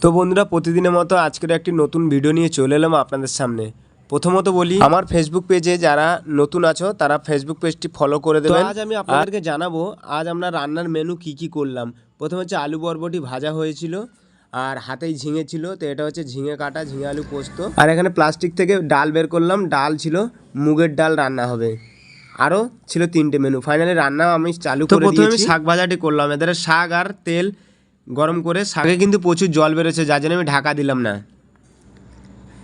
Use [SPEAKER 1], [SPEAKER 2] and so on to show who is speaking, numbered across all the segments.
[SPEAKER 1] তো বন্ধুরা, প্রতিদিনের মতো আজকের একটি নতুন ভিডিও নিয়ে চলে এলাম আপনাদের সামনে। প্রথমত বলি, আমার ফেসবুক পেজে যারা নতুন আছো তারা ফেসবুক পেজটি ফলো করে দেবেন। আজ আমি আপনাদেরকে জানাবো আজ আমরা রান্নার মেনু কি করলাম। প্রথমে হচ্ছে আলু বরবটি ভাজা হয়েছিল, আর হাতেই ঝিঙে ছিল, তো এটা হচ্ছে ঝিঙে কাটা, ঝিঙে আলু পোস্ত। আর এখানে প্লাস্টিক থেকে ডাল বের করলাম, ডাল ছিল মুগের ডাল, রান্না হবে। আরও ছিল 3টে মেনু। ফাইনালি রান্না আমি চালু করে দিয়েছি। প্রথমে আমি শাক ভাজাটি করলাম, এদের শাক আর তেল গরম করে, শাকে কিন্তু প্রচুর জল বেরোচ্ছে, যার জন্য আমি ঢাকা দিলাম না।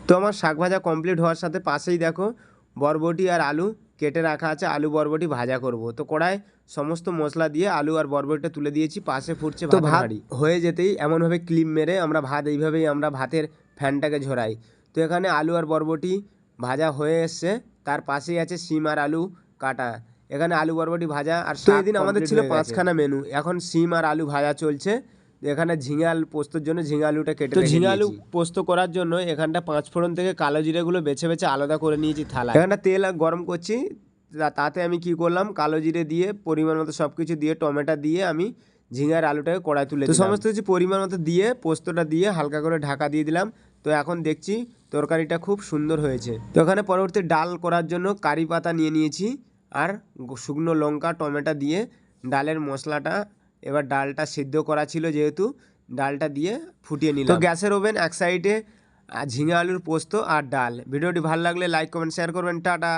[SPEAKER 1] তো আমার শাক ভাজা কমপ্লিট হওয়ার সাথে পাশেই দেখো বরবটি আর আলু কেটে রাখা আছে, আলু বরবটি ভাজা করব। তো কড়ায় সমস্ত মশলা দিয়ে আলু আর বরবটিটা তুলে দিয়েছি, পাশে ফুটছে ভাত। ভাত হয়ে যেতেই এমনভাবে ক্লিপ মেরে আমরা এইভাবেই আমরা ভাতের ফ্যানটাকে ঝরাই। তো এখানে আলু আর বরবটি ভাজা হয়ে এসছে, তার পাশেই আছে সিম আর আলু কাটা। এখানে আলু বরবটি ভাজা আর এদিন আমাদের ছিল 5খানা মেনু। এখন সিম আর আলু ভাজা চলছে। এখানে ঝিঙে আলু পোস্তর জন্য ঝিঙে আলুটা কেটে, তো ঝিঙে আলু পোস্ত করার জন্য এখানটা 5 ফোড়ন থেকে কালো জিরেগুলো বেছে বেছে আলাদা করে নিয়েছি থালা। এখানটা তেল গরম করছি, তাতে আমি কি করলাম, কালো জিরে দিয়ে পরিমাণ মতো সব কিছু দিয়ে টমেটো দিয়ে আমি ঝিঙে আর আলুটাকে কড়াই তুলে দিলাম। তো সমস্ত কিছু পরিমাণ মতো দিয়ে পোস্তটা দিয়ে হালকা করে ঢাকা দিয়ে দিলাম। তো এখন দেখছি তরকারিটা খুব সুন্দর হয়েছে। তো এখানে পরবর্তী ডাল করার জন্য কারি পাতা নিয়ে নিয়েছি, আর শুকনো লঙ্কা টমেটো দিয়ে ডালের মশলাটা, এবার ডালটা সিদ্ধ করা ছিল যেহেতু, ডালটা দিয়ে ফুটিয়ে নিলাম। তো গ্যাসের ওভেন এক সাইডে, ঝিঙে আলুর পোস্ত আর ডাল। ভিডিওটি ভালো লাগলে লাইক কমেন্ট শেয়ার করবেন। টাটা।